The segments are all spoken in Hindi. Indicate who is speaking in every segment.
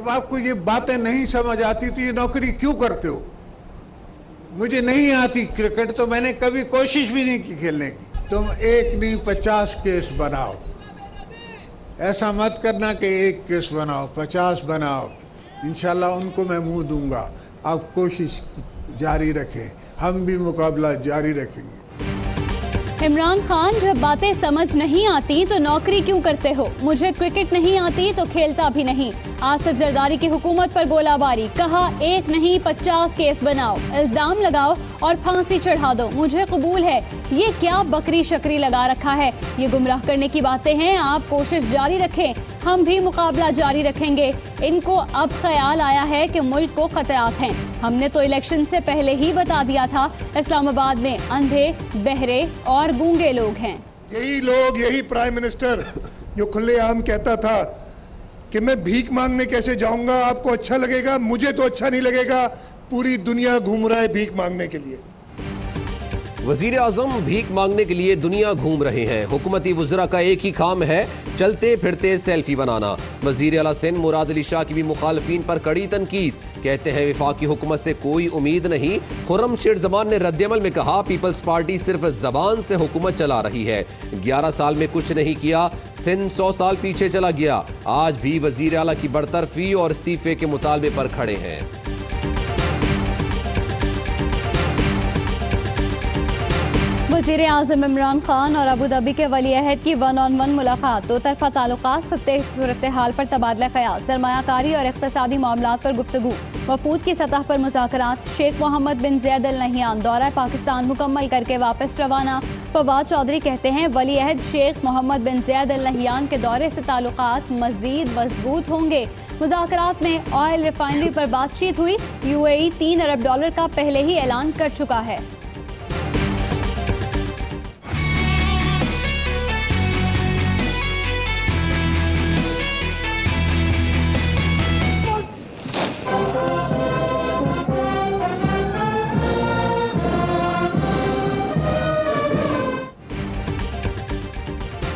Speaker 1: जब आपको ये बातें नहीं समझ आती तो ये नौकरी क्यों करते हो? मुझे नहीं आती क्रिकेट, तो मैंने कभी कोशिश भी नहीं की खेलने की। तुम एक नहीं 50 केस बनाओ, ऐसा मत करना कि एक केस बनाओ, 50 बनाओ। इंशाल्लाह उनको मैं मुंह दूंगा। आप कोशिश जारी रखें, हम भी मुकाबला जारी रखेंगे।
Speaker 2: इमरान खान, जब बातें समझ नहीं आती तो नौकरी क्यों करते हो? मुझे क्रिकेट नहीं आती तो खेलता भी नहीं। आसिफ जरदारी की हुकूमत पर गोलाबारी, कहा एक नहीं 50 केस बनाओ, इल्जाम लगाओ और फांसी चढ़ा दो। मुझे कबूल है, ये क्या बकरी शकरी लगा रखा है? ये गुमराह करने की बातें हैं। आप कोशिश जारी रखें, हम भी मुकाबला जारी रखेंगे। इनको अब ख्याल आया है कि मुल्क को खतरात हैं। हमने तो इलेक्शन से पहले ही बता दिया था, इस्लामाबाद में अंधे, बहरे और गूंगे लोग हैं।
Speaker 3: यही लोग, यही प्राइम मिनिस्टर जो खुलेआम कहता था कि मैं भीख मांगने कैसे जाऊंगा, आपको अच्छा लगेगा, मुझे तो अच्छा नहीं लगेगा। पूरी दुनिया घूम रहा है भीख मांगने के लिए।
Speaker 4: वजीर आजम भीख मांगने के लिए दुनिया घूम रहे हैं। हुकूमती वज़रा का एक ही काम है, चलते फिरते सेल्फी बनाना। वजीर आला सिंध मुराद अली शाह की भी मुखालफीन पर कड़ी तनकीद, कहते हैं वफाकी हुकूमत से कोई उम्मीद नहीं। खुर्रम शेर जमान ने रद्दअमल में कहा, पीपल्स पार्टी सिर्फ जबान से हुकूमत चला रही है, 11 साल में कुछ नहीं किया, सिंध 100 साल पीछे चला गया। आज भी वजीर आला की बरतरफी और इस्तीफे के मुतालबे पर खड़े हैं।
Speaker 2: वज़ीर आज़म इमरान खान और अबू धाबी के वली अहद की 1-on-1 मुलाकात, दो तरफा ताल्लुकात, खत्ते सूरत हाल पर तबादला ख्याल, सरमायाकारी और इक़्तिसादी मामलात पर गुफ्तगू, वफूद की सतह पर मुज़ाकरात। शेख मोहम्मद बिन ज़ैद अल नहियान दौरा पाकिस्तान मुकम्मल करके वापस रवाना। फवाद चौधरी कहते हैं, वली अहद शेख मोहम्मद बिन ज़ैद अल नहियान के दौरे से ताल्लुकात मज़ीद मजबूत होंगे। मुज़ाकरात में ऑयल रिफाइनरी पर बातचीत हुई। UAE $3 अरब का पहले ही ऐलान कर चुका है।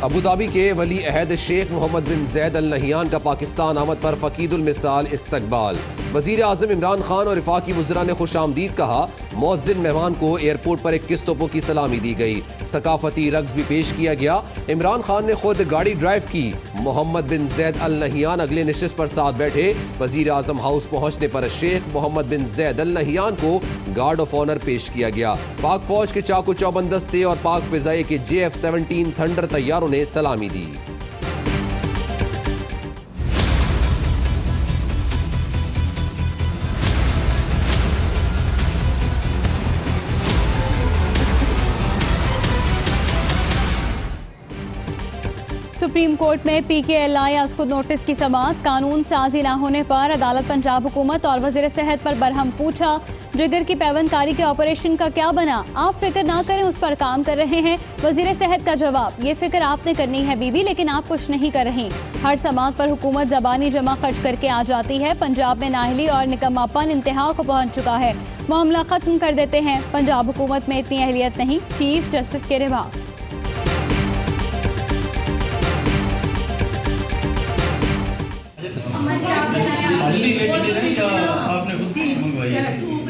Speaker 4: अबू धाबी के वली अहद शेख मोहम्मद बिन ज़ैद अल नहियान का पाकिस्तान आमद पर फ़कीदुल मिसाल इस्तकबाल। वज़ीर आज़म इमरान खान और वफाकी वज़रा ने खुशामदीद कहा। मुअज़्ज़िन मेहमान को एयरपोर्ट पर 21 तोपों की सलामी दी गई। सकाफती रक्स भी पेश किया गया। इमरान खान ने खुद गाड़ी ड्राइव की। मोहम्मद बिन ज़ैद अल नहियान अगले नशिस्त पर साथ बैठे। वज़ीर आज़म हाउस पहुँचने पर शेख मोहम्मद बिन ज़ैद अल नहियान को गार्ड ऑफ ऑनर पेश किया गया। पाक फौज के चाकू चौबंद दस्ते और पाक फिजाई के JF-17 थंडर तैयारों ने सलामी दी।
Speaker 2: सुप्रीम कोर्ट में PKLI खुद नोटिस की समाअत। कानून साजी न होने पर अदालत पंजाब हुकूमत और वज़ीर सेहत पर बरहम पूछा, जिगर की पैवंदकारी के ऑपरेशन का क्या बना? आप फिक्र ना करें, उस पर काम कर रहे हैं। वज़ीर सेहत का जवाब, ये फिक्र आपने करनी है बीबी, लेकिन आप कुछ नहीं कर रही। हर समाअत पर हुकूमत ज़बानी जमा खर्च करके आ जाती है। पंजाब में नाहली और निकम्मापन इंतहा को पहुँच चुका है। मामला ख़त्म कर देते हैं। पंजाब हुकूमत में इतनी अहलियत नहीं। चीफ जस्टिस के रिमार्क।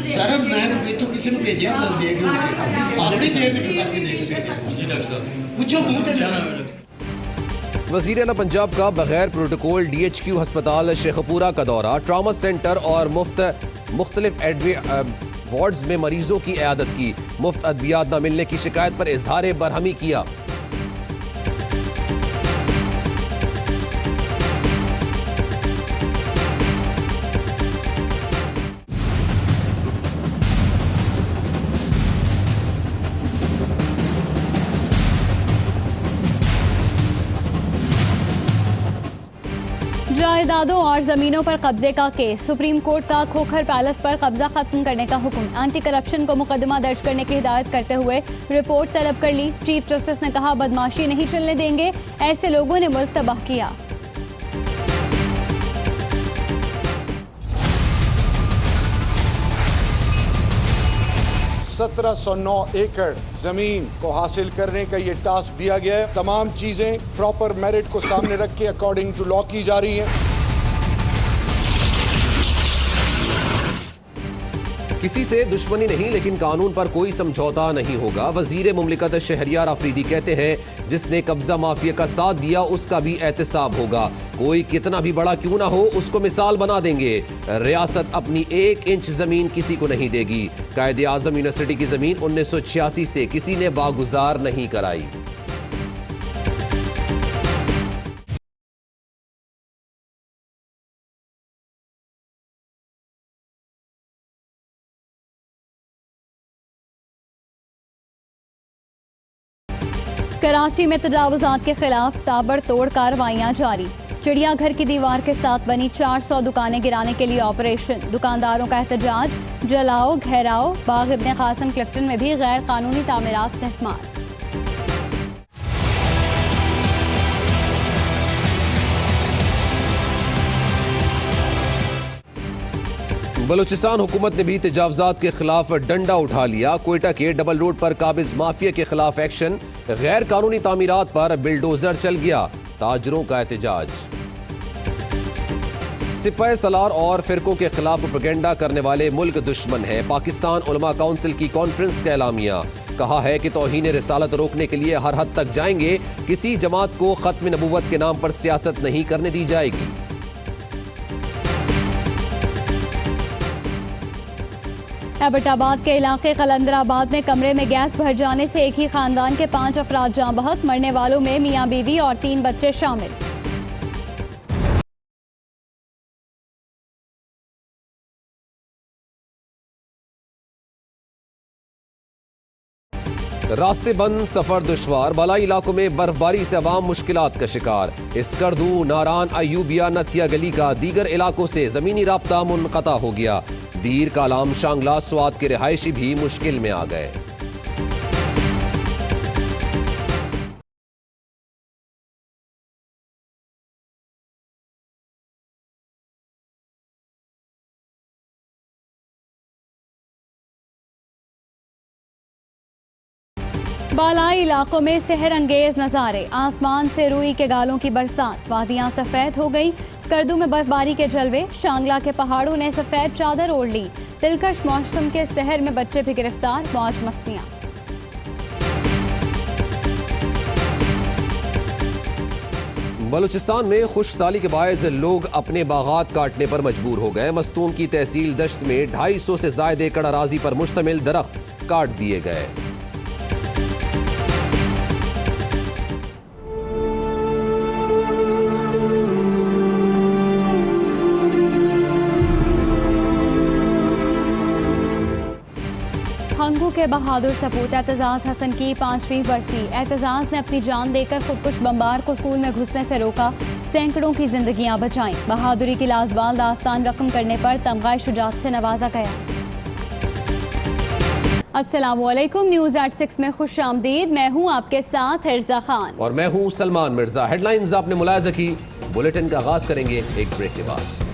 Speaker 5: सर मैं तो किसी ने भेजा देख ऑलरेडी पूछो
Speaker 4: वज़ीर आला पंजाब का बगैर प्रोटोकॉल DHQ अस्पताल शेखपुरा का दौरा, ट्रामा सेंटर और मुख्तलिफ वार्ड्स में मरीजों की इयादत की। मुफ्त अद्वियात न मिलने की शिकायत पर इजहार बरहमी किया।
Speaker 2: जायदादों और जमीनों पर कब्जे का केस। सुप्रीम कोर्ट का खोखर पैलेस पर कब्जा खत्म करने का हुक्म। एंटी करप्शन को मुकदमा दर्ज करने की हिदायत करते हुए रिपोर्ट तलब कर ली। चीफ जस्टिस ने कहा, बदमाशी नहीं चलने देंगे, ऐसे लोगों ने मुल्क तबाह किया।
Speaker 6: 1709 एकड़ जमीन को हासिल करने का ये टास्क दिया गया है। तमाम चीजें प्रॉपर मेरिट को सामने रख के अकॉर्डिंग टू लॉ की जा रही हैं।
Speaker 4: किसी से दुश्मनी नहीं, लेकिन कानून पर कोई समझौता नहीं होगा। वजीर मुमलिकत शहरियार आफरीदी कहते हैं जिसने कब्जा माफिया का साथ दिया उसका भी एहतसाब होगा। कोई कितना भी बड़ा क्यों ना हो उसको मिसाल बना देंगे। रियासत अपनी 1 इंच जमीन किसी को नहीं देगी। कायदे आजम यूनिवर्सिटी की जमीन 1986 से किसी ने वागुजार नहीं कराई।
Speaker 2: कराची में तजावुजात के खिलाफ ताबड़तोड़ कार्रवाइयां जारी। चिड़ियाघर की दीवार के साथ बनी 400 दुकानें गिराने के लिए ऑपरेशन। दुकानदारों का एहतजाज, जलाओ घेराओ। बाग इब्ने कासिम क्लिफ्टन में भी गैर कानूनी तामीरात तस्मार।
Speaker 4: बलूचिस्तान हुकूमत ने भी तजावुजात के खिलाफ डंडा उठा लिया। कोयटा के डबल रोड पर काबिज माफिया के खिलाफ एक्शन। गैर कानूनी तामीरात पर बिल्डोजर चल गया। ताजरों का एहतजाज। सिपाह सलार और फिरकों के खिलाफ प्रोपेगेंडा करने वाले मुल्क दुश्मन है। पाकिस्तान उलमा काउंसिल की कॉन्फ्रेंस का एलामिया। कहा है कि तौहीन रिसालत रोकने के लिए हर हद तक जाएंगे। किसी जमात को खत्म नबूवत के नाम पर सियासत नहीं करने दी जाएगी।
Speaker 2: एबटाबाद के इलाके कलंदराबाद में कमरे में गैस भर जाने से एक ही खानदान के 5 अफराद जाँ बहक। मरने वालों में मियां बीवी और 3 बच्चे शामिल।
Speaker 4: रास्ते बंद, सफर दुश्वार। बालाई इलाकों में बर्फबारी से अवाम मुश्किलात का शिकार। स्कर्दू, नारान, अयूबिया, नथिया गली का दीगर इलाकों से जमीनी राब्ता मुनक़ता हो गया। दीर, कालाम, शांगला, स्वात के रिहायशी भी मुश्किल में आ गए।
Speaker 2: बालाई इलाकों में सहर अंगेज नज़ारे। आसमान से रुई के गालों की बरसात। वादियां सफ़ेद हो गई। स्कर्दू में बर्फबारी के जलवे। शांगला के पहाड़ों ने सफ़ेद चादर ओढ़ ली। दिलकश मौसम के सहर में बच्चे भी गिरफ्तार। मौज मस्तियां।
Speaker 4: बलूचिस्तान में खुशसाली के बायस लोग अपने बागात काटने पर मजबूर हो गए। मस्तूम की तहसील दश्त में 250 से ज्यादा एकड़ अराजी पर मुश्तमिल दरख्त काट दिए गए।
Speaker 2: हंगू के बहादुर सपूत एतजाज हसन की 5वीं बरसी। एतजाज ने अपनी जान देकर खुदकुश बमबार को स्कूल में घुसने से रोका। सैकड़ों की जिंदगियां बचाईं। बहादुरी की लाजवाल दास्तान रकम करने पर तमगाए शुजात से नवाजा गया। अस्सलामुअलैकुम, न्यूज़ एट 6 में खुश आमदीद। मैं हूँ आपके साथ हिर्जा खान
Speaker 4: और मैं हूँ सलमान मिर्जा। हेडलाइंस आपने मुलाहिजा की। बुलेटिन का आगाज करेंगे एक ब्रेक के बाद।